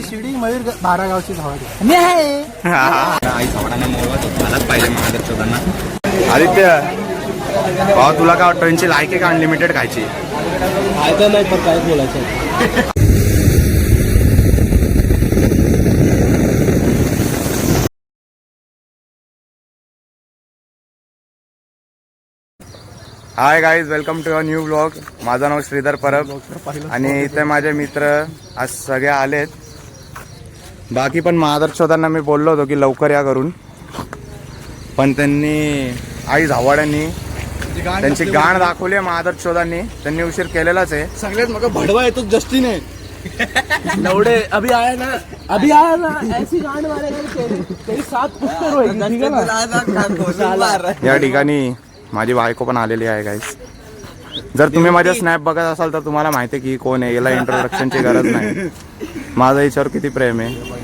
शिर्डी मयूर बारागावची झावड मी आहे. आई झावडाने मलाच पाहिजे महाराष्ट्रांना. आदित्य भाऊ तुला काय वाटतं यांची लायकी का अनलिमिटेड खायची? फायदा नाही पण काय बोलायचं. Hi guys, welcome to a new blog. माझं नाव श्रीधर परब आणि इथे माझे मित्र आज सगळे आलेत. बाकी पण महादर्शोदांना मी बोललो होतो की लवकर या करून, पण त्यांनी आई झावाड्यांनी त्यांची गाण दाखवली आहे. महादर्शोदांनी त्यांनी उशीर केलेलाच आहे. सगळ्यात मग भडवा येतो जस्टीने लवडे अभी आया ना ऐसी गांड मारेगा तेरी 7 पुष्कर होएगी. ठीक आहे. या ठिकाणी माझी बायको पण आलेली आहे गाईस. जर तुम्ही माझ्या स्नॅप बघत असाल तर तुम्हाला माहिती आहे की कोण आहे. याला इंट्रोडक्शनची गरज नाही. माझं याच्यावर किती प्रेम आहे.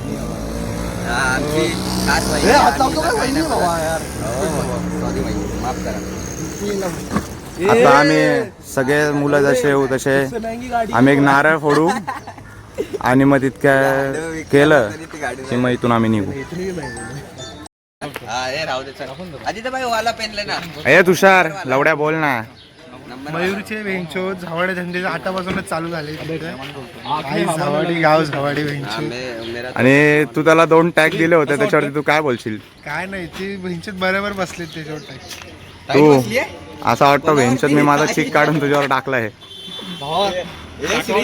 आता आम्ही सगळे मुलं जसे येऊ तसे आम्ही एक नारळ फोडू आणि मग तितक्या केलं की मग इथून आम्ही निघू. ए तुषार लवड्या बोल ना. मयूरचे वेंचो झावडे धंदे आतापासूनच चालू झाले. झावाडी गाव झावाडी वेंचो. आणि तू त्याला 2 टॅग दिले होते, त्याच्यावरती तू काय बोलशील? काय नाही ते वेंचोत बरोबर बसले त्याच्यावर टॅग. तू असं वाटतं वेंचोत मी माझा चिक काढून तुझ्यावर टाकलाय.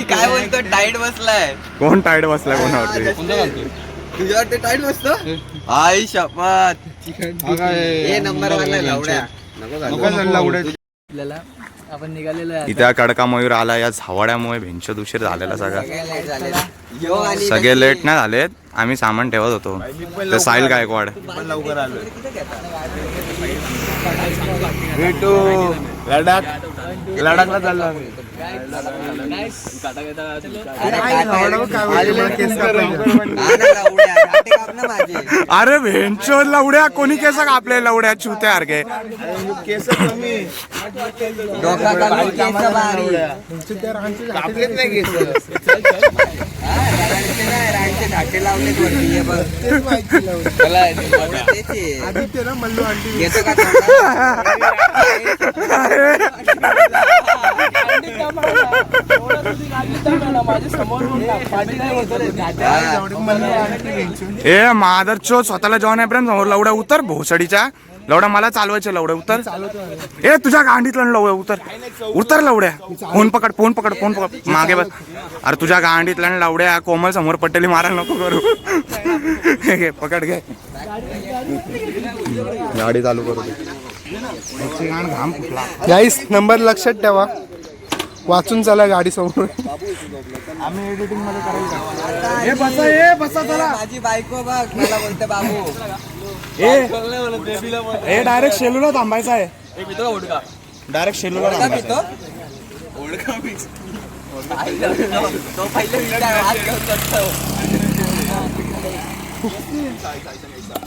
काय बोलतो? टाईट बसलाय. कोण टाईट बसलाय कोणावरती? तुझ्यावर ते टाईट बसतो. आई शपथ. हे नंबर 1 लावड्या. आपल्याला आपण निघालेलो इथे कडका मयूर आला. या झावाड्यामुळे भेंचोद उशीर झालेला सगळा. सगळे लेट नाही झालेत. आम्ही सामान ठेवत होतो. ते साहिल गायकवाड लवकर आलो. भेटू लडाखला चाललो आम्ही. अरे भेंचोद लवड्या कोणी केस कापले? लवड्या चुत्या सारखे केस कमी कापलेत नाही केस. आदित्य ना मल्लू आंटी ए मादरचो स्वतःला जॉन अब्राहम समोर लवड्या उतर भोसडीच्या. लवड्या मला चालवायचे. लवड्या उतर. ए तुझ्या गांडीतलं लवड्या उतर लवड्या. फोन पकड मागे बस. अरे तुझ्या गांडीतलं लवड्या. कोमल समोर पटेली मारायला नको करू. घे पकड घे. गाडी चालू करू. घाम फुटला. गाईस नंबर लक्षात ठेवा. वाचून चला गाडी समोर. आम्ही एडिटिंग मध्ये करायचं. ए बसा चला. माझी बायको बघ मला बोलते बाबू. ए डायरेक्ट शेलूला थांबायचं आहे. डायरेक्ट शेलूला थांबायचं. तो पहिले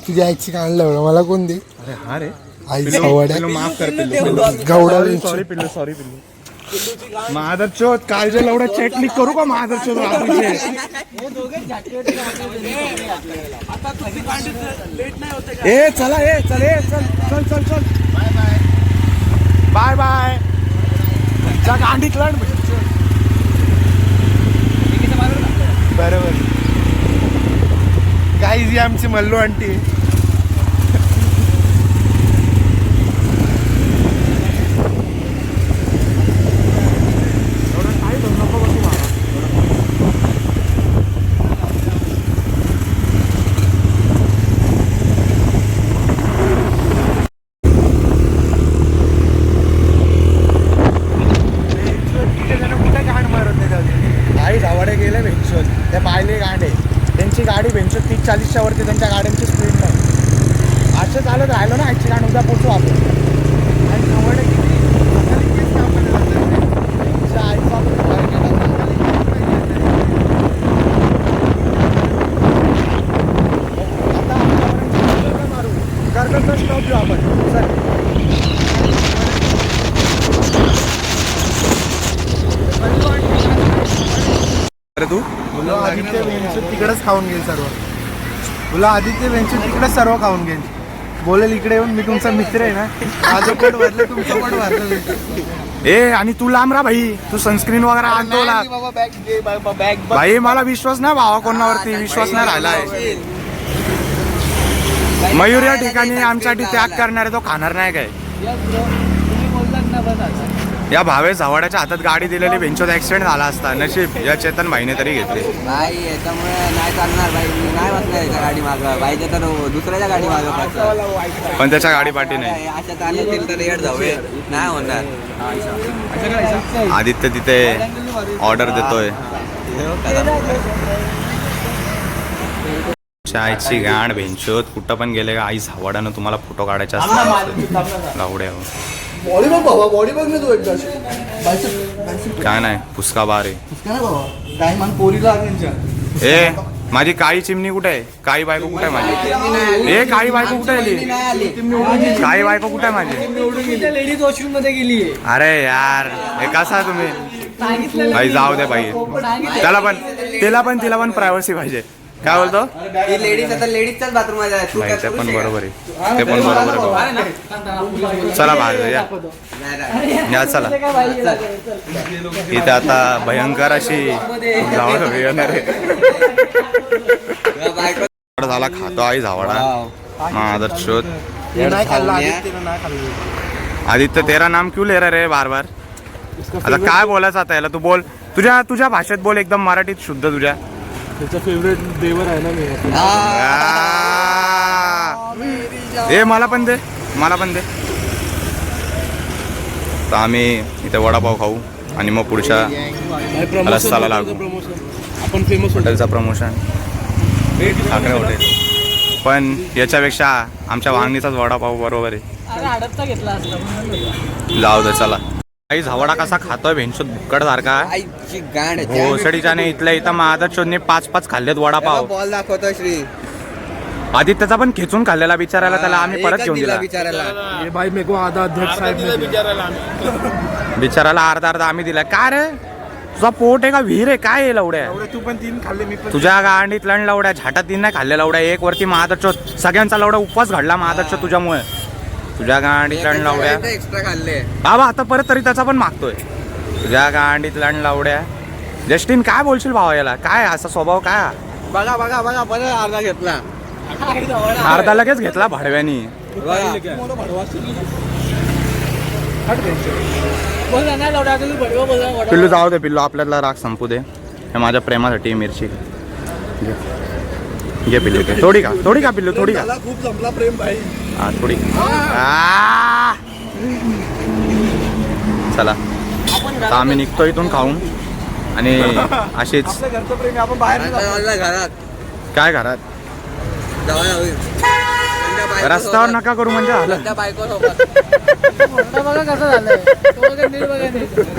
तुझ्या आईची काढलं एवढं मला कोण दे. अरे आई झावड्या माफ कर गवडा. सॉरी पिल्लू. महादरचोद कालच्या लवड्या चेक लिक करू का? महादरचोद ए चला चल बाय गांडीत लढ. बरोबर. गाईज ही आमची मल्लू आंटी. आई झावाडे गेले भेंचोद. ते पाहिले गांडे. त्यांची गाडी भेंचोद 30-40च्या वरती. त्यांच्या गाड्यांची स्पीड नाही. आजच्या चालत राहिलो ना आजची गाडी उद्या पोचू आपण. आणि झावाडे स्टॉप घेऊ आपण. अरे तू बोलो आदित्य वेंचूर तिकडेच खाऊन घेईल सर्व. बोलो आदित्य वेंचूर तिकडेच सर्व खाऊन घेईल. बोलेल इकडे येऊन मी तुमचा मित्र आहे ना, माझं पोट भरलं तुमचं पोट भरलं. ए आणि तू लांब राहा भाई, तू सनस्क्रीन वगैरे आणतो ला भाई. मला विश्वास नाही भावा कोणावरती, विश्वास नाही राहिलाय. मयूर या ठिकाणी आमच्यासाठी त्याग करणार आहे, तो खाणार नाही काय. या भावे झावाड्याच्या हातात गाडी दिलेली बेंचोत ऍक्सिडेंट झाला असता. नशीब या चेतन भाईने तरी घेतली. भाई याच्यामुळे नाही चालणार भाई, मी नाही बसणार याच्या गाडी मागं. पाहिजे तर दुसऱ्याच्या गाडी मागं बसणार. पण त्याच्या गाडी पाठी नाही. अशा चालतील तर येड जाऊया, नाही होणार. आदित्य तिथे ऑर्डर देतोय. चायची गाण बेंचोत कुठं पण गेले का आई झावाड्यानं तुम्हाला फोटो काढायचे असतात. लावड्या बॉडी बघ बाबा, बॉडी बघ ना तू एकदा. काय नाही पुस्का बार आहे. काय मान पोरीला ए माझी काळी चिमणी कुठे आहे? काळी बायको कुठे आहे माझी? ए काळी बायको कुठे आली? काळी बायको कुठे आहे माझी? लेडीज वॉशरूम मध्ये गेली. अरे यार हे कसा तुम्ही भाई, जाऊ दे भाई. तिला पण प्रायव्हसी पाहिजे. काय बोलतो? लेडीज आता लेडीजच्याच बाथरूम मध्ये आहे. नाही ते पण बरोबर आहे, ते पण बरोबर आहे. चला बाहेर या चला. इथे आता भयंकर अशी येणार आहे. झाला खातो आई झावाडा. आदर शोध आदित्य तेरा नाम क्यों ले रहा रे बार बार? आता काय बोलायचं आता याला? तू बोल, तुझ्या भाषेत बोल, एकदम मराठीत शुद्ध तुझ्या. त्याचा फेवरेट देवर आहे ना मी. ए मला पण दे. तर आम्ही इथे वडापाव खाऊ आणि मग पुढच्या रस्त्याला लागू. आपण फेमस हॉटेलचा प्रमोशन ठाकरे हॉटेल. पण याच्यापेक्षा आमच्या वांगणीचाच वडापाव बरोबर आहे. जाऊ दे चला. काही झावडा कसा खातोय भेंचोत बुक्कड सारखा. आईची गांड भोसडीच्या नाही इथल्या इथं महादर शोधने 5-5 खाल्लेत वडापाव. बॉल दाखवतो श्री. आदित्यचा पण खेचून खाल्लेला बिचारायला, त्याला आम्ही परत घेऊन दिला. बिचारायला भाई मेको आधा अध्यक्ष साहेब बिचारायला अर्धा आम्ही दिला. काय रे तुझा पोट आहे का विहीर आहे काय आहे लवड्या? तू पण 3 खाल्ले, मी पण. तुझ्या गांडीत लण लवड्या, झाटात 3 नाही खाल्ले लवड्या. एक वरती महादर सगळ्यांचा लवडा उपवास घडला महादर तुझ्यामुळे. तुझ्या गांडीत लण लावड्या एक्स्ट्रा खाल्ले बाबा. आता परत तरी त्याचा पण मागतोय. तुझ्या गांडीत लण लावड्या. जस्टिन काय बोलशील भावा याला? काय असा स्वभाव काय? बघा परत अर्धा घेतला. अर्धा लगेच घेतला भाडव्यानी. पिल्लू जाऊ दे पिल्लू, आपल्याला राग संपू दे. हे माझ्या प्रेमासाठी मिरची घे पिल्लू. घे थोडी का पिल्लू, थोडी का. खूप संपला प्रेम भाई. हा थोडी. चला आता आम्ही निघतो इथून खाऊन. आणि अशीच घरचं प्रेम आपण बाहेर घरात काय घरात रस्त्यावर नका करू म्हणजे आलं. बायको सोबत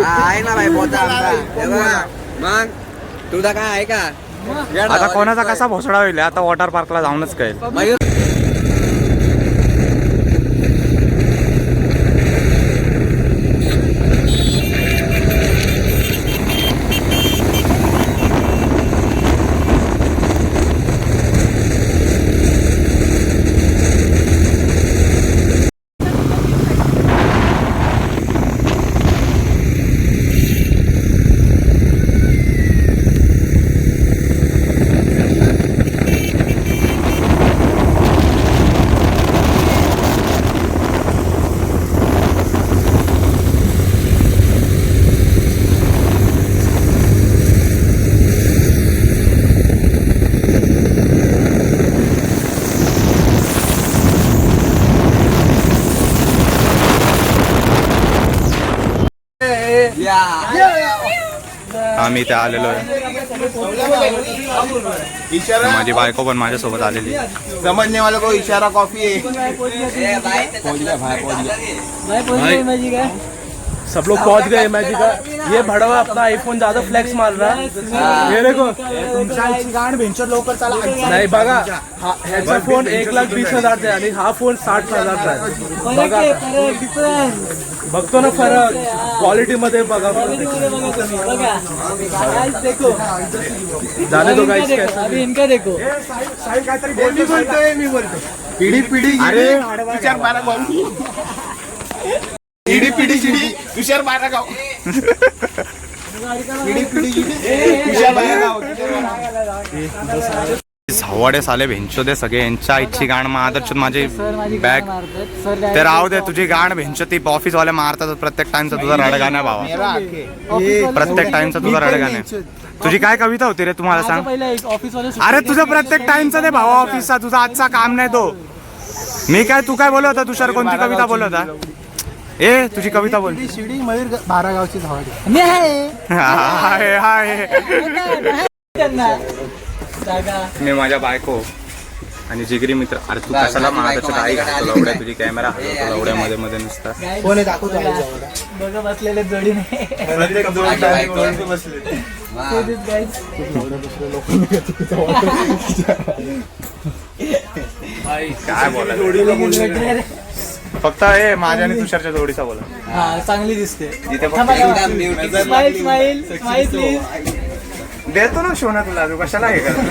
आहे ना भाई पोता आमचा. मग तुझा काय आहे का? आता कोणाचा कसा भोसडा होईल आता वॉटर पार्कला जाऊनच कळेल. आम्ही इथे आलेलो आहे. माझी बायको पण माझ्यासोबत आलेली. समजने वाला को इशारा कॉफी आहे. सब लोग पहुंच गए मैजिक का। ये भड़वा अपना आईफोन ज्यादा फ्लेक्स मार रहा है। ये देखो लवकर चला नाही बघा ह्याचा फोन 1,20,000 चा आणि हा फोन 60,000 चा आहे बघा बघतो ना फरक क्वालिटी मध्ये बघा जाने दो गाइस कैसे इनका देखो मी बोलतो पिढी पिढी अरे विचार बारा गाव पिढी पिढी शिडी तुषार बारा गाव पिढी पिढी तुषार बारा गाव झवाडे साले भेंचो दे सगळे यांच्या इच्छी गाण मारतात माझी बॅग ते राहू दे तुझी गाण भेंचो ती ऑफिस वाले मारतात प्रत्येक टाइमचा तुझा रडगाणं भावा प्रत्येक टाइमचा तुझा रडगाणं तुझी काय कविता होती रे तुम्हाला सांग अरे तुझं प्रत्येक टाइमचा दे भावा ऑफिसचा तुझा आजचा काम नाही तो मी काय तू काय बोलत होता तुषार कोणती कविता बोलत होता ए तुझी कविता बोल शिडी मयूर बारा गावची झावाडी हाय हाय मी माझ्या बायको आणि जिगरी मित्र अरे तू कशाला महाराष्ट्र काही घालतो लवड्या तुझी कॅमेरा हलवतो लवड्यामध्ये मध्ये नुसता कोण आहे दाखवतो बघा बसलेले जोडीने काय बोला फक्त हे माझ्या आणि तुषारच्या जोडीचा बोला चांगली दिसते जिथे स्माइल स्माइल स्माइल प्लीज देतो ना शोना तुला तू कशाला हे करतो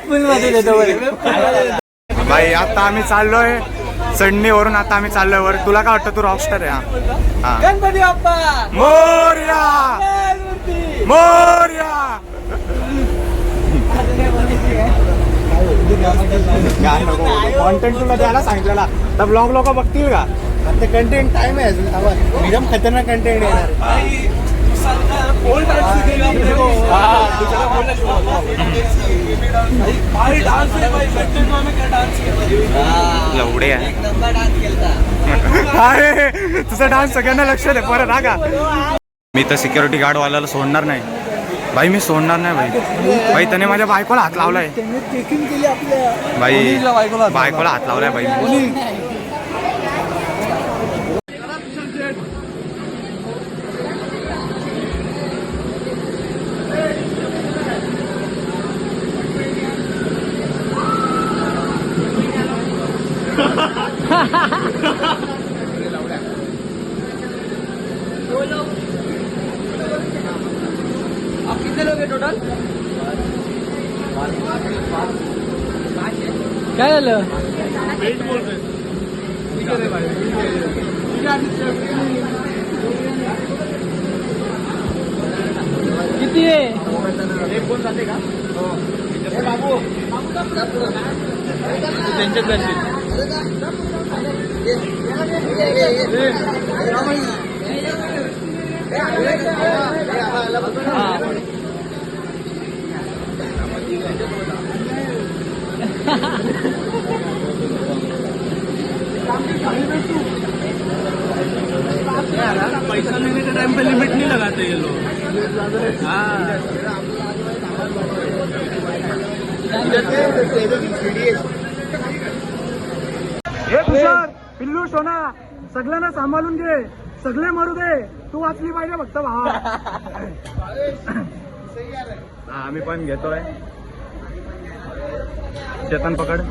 फुल मध्ये देतो भाई आता आम्ही चाललोय चढणीवरून आता आम्ही चाललोय वर तुला काय वाटतं तू रॉकस्टार आहे हा गणपती बाप्पा मोरया मोरया कॉन्टेंट तुला द्यायला सांगितलेला तर ब्लॉग लोक बघतील का आता कंटेंट टाइम आहे अजून एकदम खतरनाक कंटेंट येणार लवडे आहे अरे तुझा डान्स सगळ्यांना लक्ष दे परत हा का मी तर सिक्युरिटी गार्ड वाल्याला सोडणार नाही भाई मी सोडणार नाही भाई भाई त्याने माझ्या बायकोला हात लावलाय भाई बायकोला हात लावलाय भाई कितने लोग हैं टोटल काय झालं किती आहे एक कोण जाते का बाबू त्यांच्यात जाशील पैसा लेने के टाइम पे लिमिट नहीं लगाते ये लोग पिल्लू सोना सगळ्यांना सांभाळून घे सगळे मरू दे तू वाचली पाहिजे फक्त भावा आम्ही पण घेतोय चेतन पकड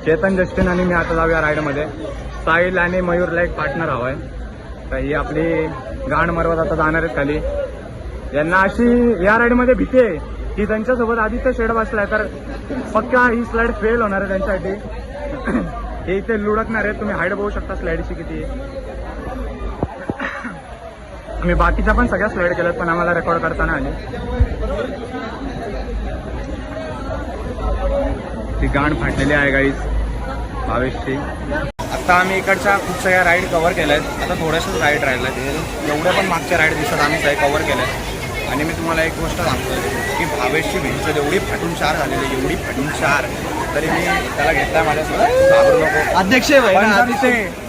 चेतन जस्टिन आणि मी आता जाऊया राईड मध्ये साहिल आणि मयूरला एक पार्टनर हवाय तर ही आपली गाण मरवत आता जाणार आहेत खाली यांना अशी या राईड मध्ये भीती आहे की त्यांच्यासोबत आधीच शेड बसलाय तर पक्का ही स्लाइड फेल होणार आहे त्यांच्यासाठी हे इथे लुडकणार आहे तुम्ही हाईट बघू शकता स्लाइडची किती आहे आम्ही बाकीच्या पण सगळ्या स्लाइड केल्यात पण आम्हाला रेकॉर्ड करताना आली ती गाण फाटलेली आहे गाईज भावेशची आता आम्ही इकडच्या खूप सगळ्या राईड कव्हर केल्या आहेत आता थोड्याशाच राईड राहिल्या आहेत एवढ्या पण मागच्या राईड दिसत आम्ही सगळे कव्हर केल्या आहेत आणि मी तुम्हाला एक गोष्ट सांगतो की भावेशची भिंत एवढी फाटून चार झालेली एवढी फाटून चार तरी मी त्याला घेतलाय माझ्यासोबत घाबरू नको अध्यक्ष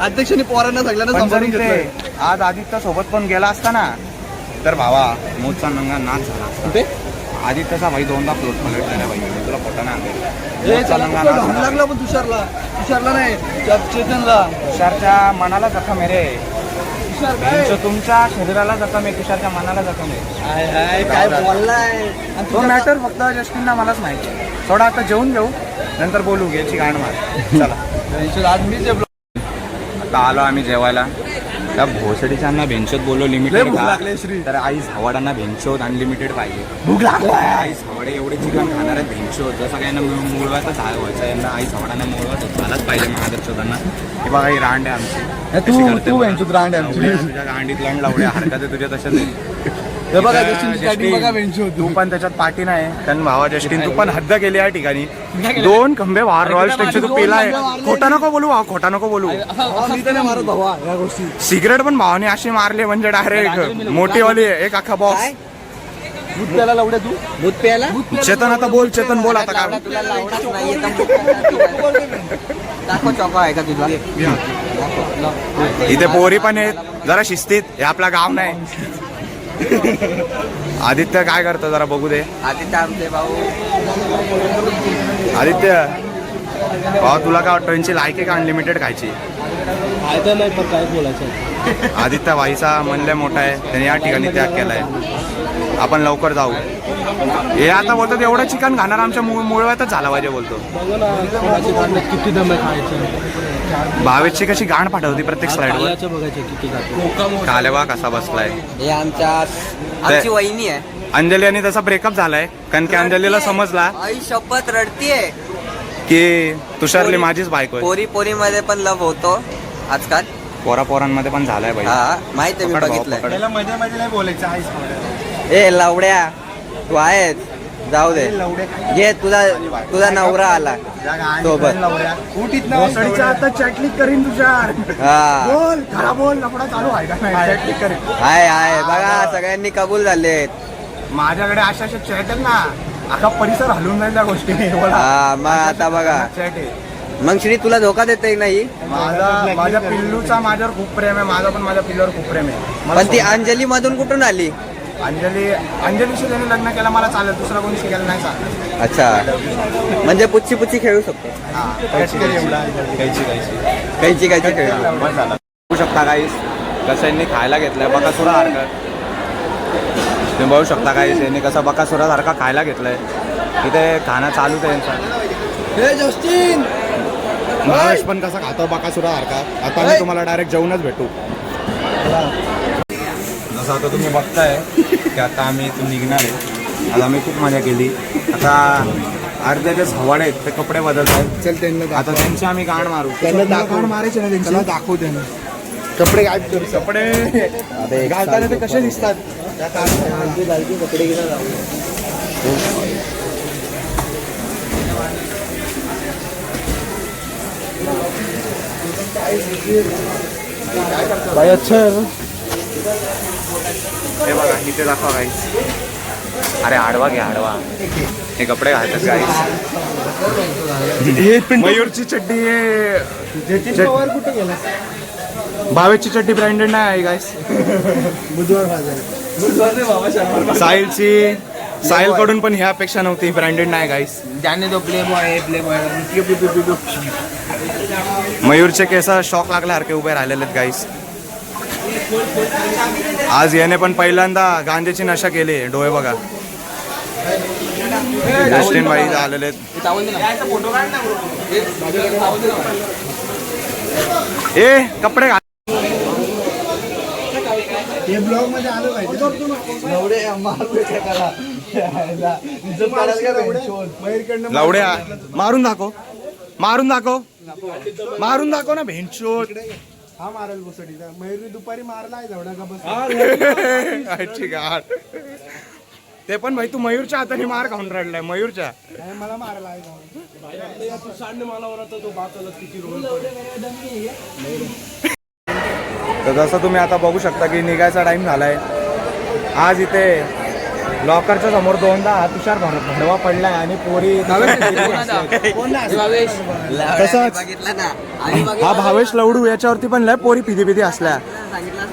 अध्यक्षांनी पोरांना सगळ्यांना सांभाळून घेतलंय आज आदित्य सोबत पण गेला असता ना तर भावा मोजचा नंगा नाच झाला असता आदित्यचा भाई दोनदा फ्लोट पलटलेला भाई तुला फोटा नाही लागला पण तुषारला नाही चेतनला तुषारच्या मनाला जखम आहे रे तुमच्या शरीराला जखम आहे, तुषारच्या मनाला जखम आहे. काय बोललाय तो मॅटर फक्त जस्टिनला मलाच माहिती. थोडा आता जेवून घेऊ, नंतर बोलू. घ्यायची गाण मार. चला आता आलो आम्ही जेवायला. त्या भोसडीच्यांना भेंचोत बोललो लिमिटेड तर आई झावाडांना भेंचोत अनलिमिटेड पाहिजे. भूक लागली. आई झावाडे एवढे चिकन खाणार आहेत भेंचोत. जसं काही यांना मुळवायचं व्हायचं यांना. आई झावाडांना मुळवायचं झालाच पाहिजे महादर्शोतांना. हे बघा ही रांड आहे आमची. तू भेंचूत रांड आहे आमची. तुझ्या गांडीत लंड लावल्या हरकत आहे तुझ्या तशाच आहे. हे बघा जस्टिन बघा भेंचूत. तू पण त्याच्यात पाठी नाही. त्यांनी भावा जस्टिन तू पण हद्द केली या ठिकाणी. 2 खंबे वार रॉयल स्टेकचे तू पेलाय. खोटा नको बोलू भाऊ, खोटा नको बोलू. मी तर नाही मारत भावा या गोष्टी. सिगरेट पण भावाने अशी मारली म्हणजे डायरेक्ट मोठी वाली एक अख्खा बॉक्स. दूध प्यायला लावड्या तू. दूध प्यायला चेतन आता बोल. चेतन बोल आता काय. तुला लावणाच नाहीये दाखव चॉको आहे का तुझा. इथे पोरी पण आहेत जरा शिस्तीत. हे आपला गाव नाही. आदित्य काय करतो जरा बघू दे. आदित्य आमचे भाऊ आदित्य भावा तुला काय वाटतं यांची लायकी का अनलिमिटेड खायची. फायदा नाही पण काय बोलायचं. आदित्य भाईचा मन लय मोठा आहे. त्याने या ठिकाणी त्याग केलाय. आपण लवकर जाऊ. हे आता बोलतात एवढं चिकन खाणार आमच्या मुळव्यातच झाला पाहिजे बोलतो. बघ ना कोणाची गांडीत किती दम आहे खायचं. भावेशची कशी गाण पाठवती प्रत्येक स्लाइडवर. काल्याचं बघायचं किती खातो. कालेवा कसा बसलाय. हे आमची वहिनी आहे. अंजली आणि त्याचा ब्रेकअप झालाय कारण की अंजलीला समजला आई शपथ रडतीये की तुषारली माझीच बायको आहे. पोरी पोरी मध्ये पण लव होतो आजकाल. पोरापोरांमध्ये पण झालाय बाई. हा माहिती आहे मी पकड भाऊ, बघितलंय. पकड. त्याला मध्ये मध्ये नाही बोलायचं. आईस ए लवड्या तू आहेस जाऊ दे. घे तुझा नवरा आला सोबत. भोसडीच्या आता चॅटलिक करीन तुषार. हा बोल खरा बोल. लफडा चालू आहे का नाही. चॅटलिक करीन. आहे बघा सगळ्यांनी कबूल झालेत. माझ्याकडे अशा चॅट आहेत ना अख्खा परिसर हलवून जाईल त्या गोष्टी. हा मग आता बघा चॅट आहे. मग श्री तुला धोका देते नाही. माझ्या पिल्लूचा माझ्यावर खूप प्रेम आहे. माझा पण माझ्या पिल्लूवर खूप प्रेम आहे. पण ती अंजली मधून कुठून आली. अंजलीशी त्याने लग्न केलं मला चालेल. दुसरा कोणी शिकायला नाही चालेल. अच्छा म्हणजे पुच्ची पुच्ची खेळू शकतो. कैची खेळू. बघू शकता गाईस कसं यांनी खायला घेतलंय बकासुरा सारखं. तुम्ही बघू शकता गाईस यांनी कसं बकासुरा सारखा खायला घेतलंय. इथे खाणं चालूच आहे यांचा. भावेश पण कसा खातो बकासुरा सारखा. आता मी तुम्हाला डायरेक्ट जेवणच भेटू. जसं आता तुम्ही बघताय की आता आम्ही इथून निघणार आहे. आज आम्ही खूप मजा केली. आता अर्ध्याचे झवाड आहेत ते कपडे बदलत आहेत. चल त्यांना आता त्यांची आम्ही गाण मारू. त्यांना दाखव. गाण मारायचे ना त्यांची. त्याला दाखवू त्यांना. कपडे काय करू. कपडे घालताना ते कसे दिसतात. कपडे घेऊन बाई अच्छा. हे बघा इथे दाखवा गाईस. अरे आडवा घ्या आडवा. हे कपडे घालतात गाईस. मयूरची चड्डी कुठे गेला. भावेशची चड्डी ब्रँडेड नाही आहे गाईस. बुधवार बाजार. साहिल कडून पण ह्या अपेक्षा नव्हती. ब्रँडेड नाही गाईस. ज्याने तो प्ले बॉय आहे. प्ले बॉय मयूरचे केस शॉक लागल्यासारखे उभे राहिलेले आहेत गाईस. आज याने पण पहिल्यांदा गांजेची नशा केली. डोळे बघा. जस्टिन भाई आलेले आहेत. ए कपडे घाल. हे ब्लॉग मध्ये आलं पाहिजे. लवड्या मारून दाखव. मारून दाखव ना भेंचोट. हा मारल भोसडीला. मयूरने दुपारी मारला आहे जेवढा का बस. अच्छी गाड. ते पण भाई तू मयूरच्या हाताने मार खाऊन रडलाय. मयूरच्या मला मारला आहे. तू सांड मला होता तो बाचाला किती रोल. तर जसं तुम्ही आता बघू शकता की निघायचा टाइम झालाय. आज इथे लॉकरच्या समोर दोनदा तुषार भडवा पडलाय आणि पोरी तसंच बघितलं ना. हा भावेश लवडू याच्यावरती पण लय पोरी पिधी असल्या.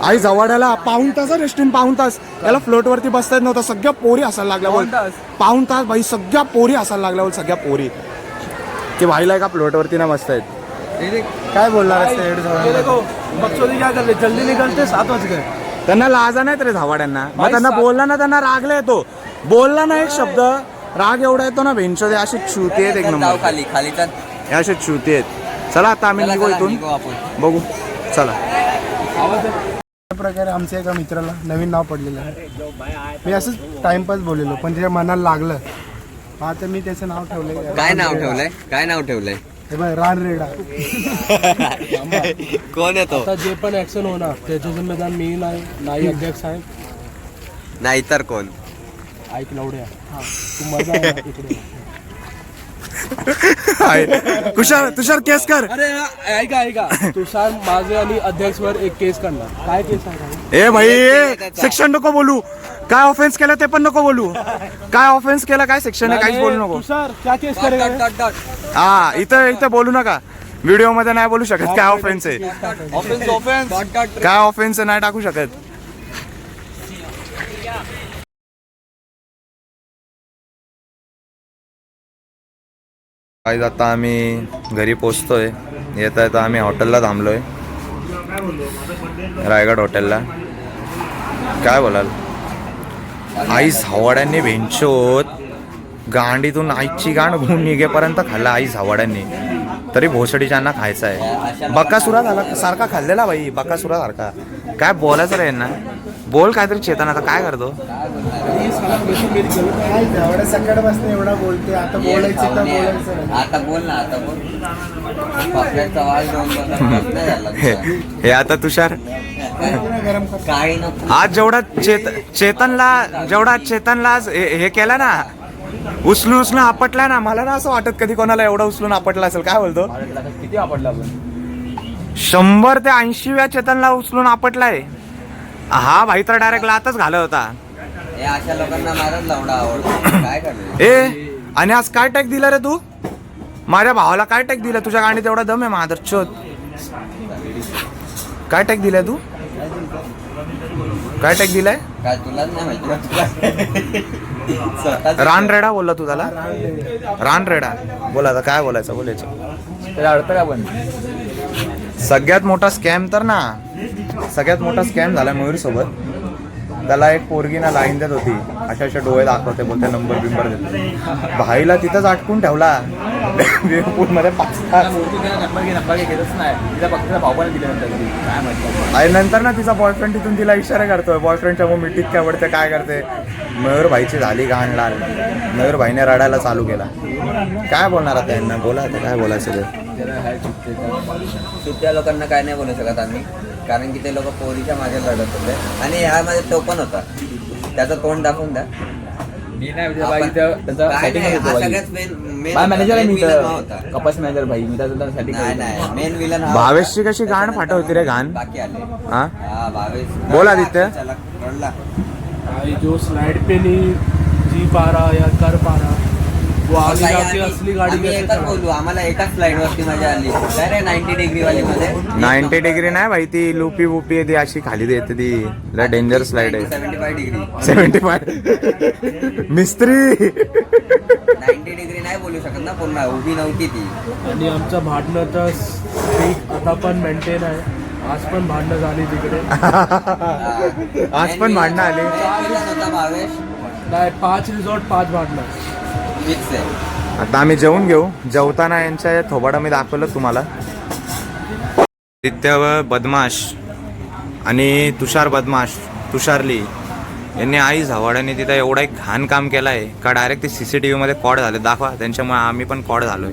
आई जवाड्याला पाऊण तास रेस्टॉरंट पाऊण तास याला फ्लोट वरती बसता येत नव्हता. सगळ्या पोरी असायला लागल्या बोल. पाऊण तास भाई सगळ्या पोरी असायला लागल्या बोल. सगळ्या पोरी की भाईला एका फ्लोट वरती ना बसतायत. काय बोलणार असते ये एवढं देखो बक्सोदी क्या कर रहे जल्दी निकलते 7 बज गए त्यांना लाजा नाहीत रे धावाड्यांना. मग भाई त्यांना सा- बोलला ना, त्यांना रागला येतो. बोलला ना एक शब्द, राग एवढा येतो ना भेंचो. अशी छुती आहेत एक जाऊ नंबर. खाली खाली तर हे असे छुती आहेत. चला आता आम्ही निघू इथून, आपण बघू. चला. अशा प्रकारे आमच्या एका मित्राला नवीन नाव पडलेलं आहे. मी असंच टाइमपास बोललेलो पण त्याच्या मनाला लागलं. आता मी त्याचं नाव ठेवलंय. काय नाव ठेवलंय काय नाव ठेवलंय हे बघ रानरेडा. कोण येतो आता जे पण ऍक्शन होणार त्याचे जिम्मेदार मी नाही अध्यक्ष साहेब नाहीतर कोण ऐक लवड्या तू मजा आहे ना इकडे. तुषार केस कर. अरे ऐका तुषार माझे आणि अध्यक्षवर एक केस करणार. काय केस आहे ए भाई सेक्शन नको बोलू. काय ऑफेन्स केलं ते पण नको बोलू. काय ऑफेन्स केलं, काय सेक्शन आहे, काहीच बोलू नको. तुषार क्या केस करेगा रे? हा इथं बोलू नका. व्हिडिओ मध्ये नाही बोलू शकत काय ऑफेन्स आहे. काय ऑफेन्स नाही टाकू शकत. आता आम्ही घरी पोचतोय. येता येता आम्ही हॉटेलला थांबलोय, रायगड हॉटेलला. काय बोलाल, आईस हवाड्यांनी भेंचोत गांडीतून आईची गांड घुम निघेपर्यंत खाल्ला आईस हवाड्यांनी. तरी भोसडीच्या अन्ना खायचा आहे. बकासुरा झाला सारखा खाल्लेला भाई, बकासुरा सारखा. काय बोलायचं रे यांना. बोल काहीतरी चेतन. आता काय करतो. एवढ्या सकाळपासून एवढा बोलते. आता बोलायचं तर बोलायचं. आता बोल ना आता बोल पॉकेटचा आवाज नाही झाला हे आता तुषार गरम कर. काही नको आज जेवढा चेतनला आज हे केलं ना, उचलून आपटला ना. मला ना असं वाटत कधी कोणाला एवढं उचलून आपटला असेल. काय बोलतो. किती आपडला 100 ते 80 वेळा चेतनला उचलून आपटलाय. हा भाई तर डायरेक्ट लातच घालत होता. हे अशा लोकांना मारत लावडा आवडतो काय करणार ए आणि आज काय टॅग दिला रे तू. माझ्या भावाला काय टॅग दिला. तुझ्या गाडीत एवढा दम आहे मादरचोद. काय टॅग दिलाय तू. काय टॅग दिलाय. काय तुलाच नाही माहिती स्वतःच रानरेडा बोलला तू त्याला. रानरेडा बोला. आता काय बोलायचं बोलायचं. त्याला अर्थ काय पण सगळ्यात मोठा स्कॅम तर ना, सगळ्यात मोठा स्कॅम झाला मयूर सोबत. त्याला एक पोरगी ना लाईन देत होती. अशा डोळे दाखवते, बोलते नंबर बिंबर देते. भाईला तिथंच अटकून ठेवला मध्ये 5 तास. आणि नंतर ना तिचा बॉयफ्रेंड तिथून तिला इशारा करतोय. बॉयफ्रेंडच्या मग मिठीत काय पडते काय करते. मयूर भाईची झाली घाण लाल. मयूर भाईने रडायला चालू केला. काय बोलणार आता यांना. बोला आता काय बोलायचं ते. सुट्ट्या लोकांना काय नाही बोलू शकत आम्ही कारण की ते लोक पोरीच्या मागे लढत होते आणि ह्यामध्ये तो पण होता. त्याचं तोंड दाखवून द्या. मी नाही काय नाही, हा सगळ्यात मेन मॅनेजर आहे मी होता. कपास मॅनेजर भाई मी त्याचं सेटिंग नाही मेन विलन भावेशची कशी घाण फाटवती रे घाण. बाकी आले हा हा भावेश बोल आदित्य. चला रडला जो स्लाइड पे नहीं जी पा रहा या कर पा रहा वो आगे जाके असली गाड़ी आम्ही कैसे एकच चलाएगा? बोलू आम्हाला एकाच स्लाइड वरती मजा आली काय रे 90 डिग्री वाली मध्ये 90 डिग्री नाही भाई, ती लुपी वुपी ती अशी खाली देते. ती डेंजर स्लाइड आहे. 75 डिग्री 75 मिस्त्री. 90 डिग्री नाही बोलू शकत ना पूर्ण उभी नव्हती ती. आणि आमचं भांडणं तर ठीक आता पण मेंटेन आहे. आज पण भांडणं झाली तिकडे. आज पण भांडणं आली. विलन होता भावेश नाही 5 रिसॉर्ट 5 भांडणं फिक्स आहे. आता आम्ही जेवून घेऊ. जेवताना यांच्या थोबाडा मी दाखवलं तुम्हाला. आदित्य बदमाश आणि तुषार बदमाश तुषारली यांनी आई झावाड्याने तिथं एवढा एक घाण काम केलं आहे का डायरेक्ट ते CCTV मध्ये कॉड झाले. दाखवा त्यांच्यामुळे आम्ही पण कॉड झालोय.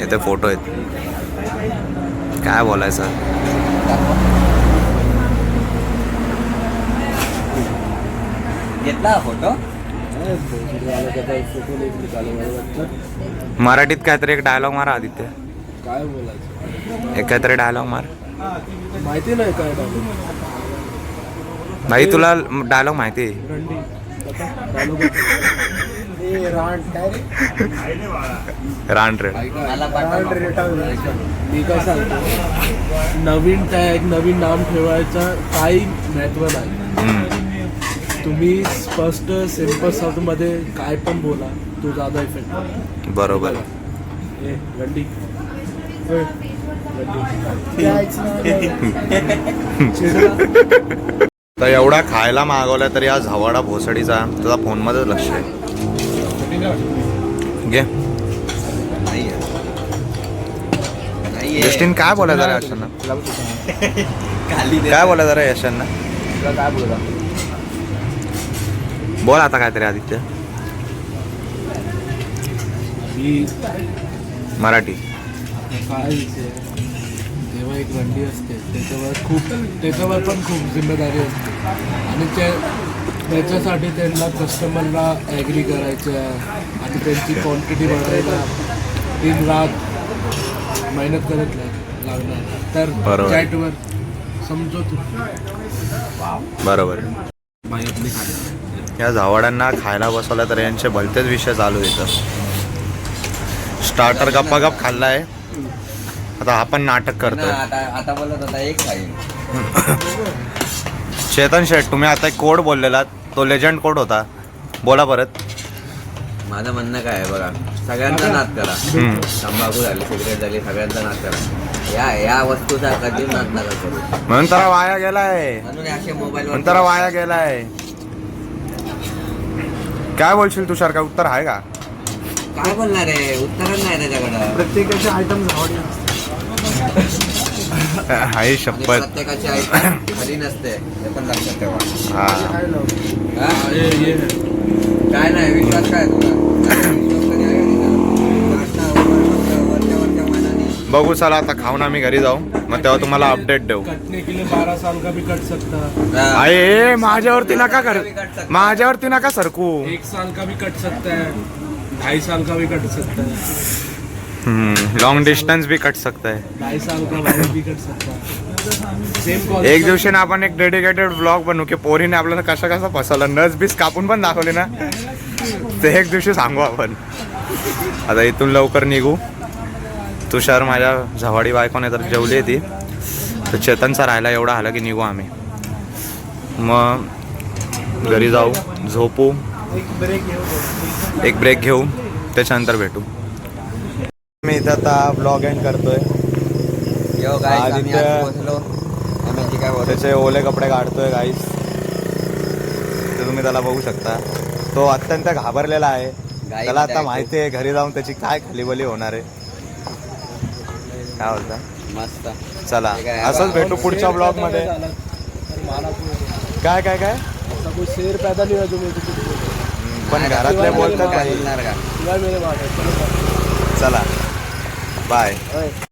इथे फोटो आहेत. काय बोलायचं. घेतला हा फोटो मराठीत काहीतरी एक डायलॉग मारा आदित्य. काय बोलायचं एक काहीतरी डायलॉग मार. माहिती नाही काय भाई तुला डायलॉग माहिती आहे. रंडी रान रेड. मला पाठव मी काय सांगतो नवीन टॅग नवीन नाम ठेवायचं काही महत्व नाही. तुम्ही स्पष्ट सिंपल शब्दमध्ये काय पण बोला तो ज्यादा इफेक्ट. बरोबर. ए गंडी तर एवढा खायला मागवला तरी आज हवाडा भोसडीचा तुझा फोनमध्ये लक्ष आहे. घे जस्टिन काय बोलायचं रे यशांना? काय बोलायचं रे यशांना? काय बोलता बोल आता काहीतरी आदित्य मराठी. काय जेव्हा एक गंडी असते त्याच्यावर पण खूप जिम्मेदारी असते आणि त्याच्यासाठी त्यांना कस्टमरला ॲग्री करायचं आणि त्यांची क्वांटिटी वाढवायला दिन रात मेहनत करत लागणार. तर बरोबर. चॅटवर समजो तू बरोबर. बाई आपली खाली या झावडांना खायला बसवलं तर यांचे भलतेच विषय चालू येतं. स्टार्टर गप्पागप खाल्लाय, आता आपण नाटक करतोय. आता बोलत होता एक खाईन. चेतन शेठ तुम्ही आता एक कोड बोललेला, तो लेजंड कोड होता, बोला परत. माझं म्हणणं काय आहे बघा, सगळ्यांचा नाद करा. तंबाखू झाली, सिगरेट झाली, सगळ्यांचा नाद करा. या वस्तूचा कधी नाद नका करू. म्हणून तर वाया गेलाय, म्हणून असे मोबाईल म्हणून तर वाया गेलाय. काय बोलशील तुषार? काय उत्तर आहे का? काय बोलणार आहे, उत्तरच नाही त्याच्याकडं. प्रत्येकाचे आयटम झावडी असतात. हाय आणि शपथ. प्रत्येकाची आयटम खरी नसते, ते पण लक्षात ठेवा. हा हा? काय नाही विश्वास काय तुला? वरच्या मनाने बघू चला आता खाऊन आम्ही घरी जाऊ, मग तेव्हा तुम्हाला अपडेट देऊ. कटने के लिए 12 साल का भी कट सकता है, आहे माझ्यावरती नका कर, माझ्यावरती नका सरकू. 1 साल का भी कट सकता है, 2.5 साल का भी कट सकता है, लॉन्ग डिस्टन्स भी कट सकता है. 2.5 साल का वायर भी कट सकता है. सेम एक दिवशी ना आपण एक डेडिकेटेड ब्लॉग बनवू की पोरीने आपल्याला कशा कसा फसवलं, नस बीस कापून पण दाखवले ना, ते एक दिवशी सांगू आपण. आता इथून लवकर निघू. तुषार माझ्या झवाडी बायकोने तर जेवली ती, तर चेतनचा राहायला एवढा आला की निघू आम्ही. मग घरी जाऊ, झोपू, एक ब्रेक घेऊ, त्याच्यानंतर भेटू. मी इथं आता ब्लॉग एंड करतोय. यो गाईस, आम्ही आदित्य- आज पोहोचलो. आम्ही काय बोलतो, त्याचे ओले कपडे काढतोय गाईस, ते तुम्ही त्याला बघू शकता. तो अत्यंत घाबरलेला आहे. त्याला आता माहिती आहे घरी जाऊन त्याची काय खालीबली होणार आहे. काय बोलता? मस्त. चला ठीक आहे. असंच भेटू पुढच्या ब्लॉग मध्ये. काय काय काय शेर पैदा नहीं हुआ जो मेरे को पण घरातले बोलतात काय भाई. बोलणार का? मेरे बात है. चला बाय.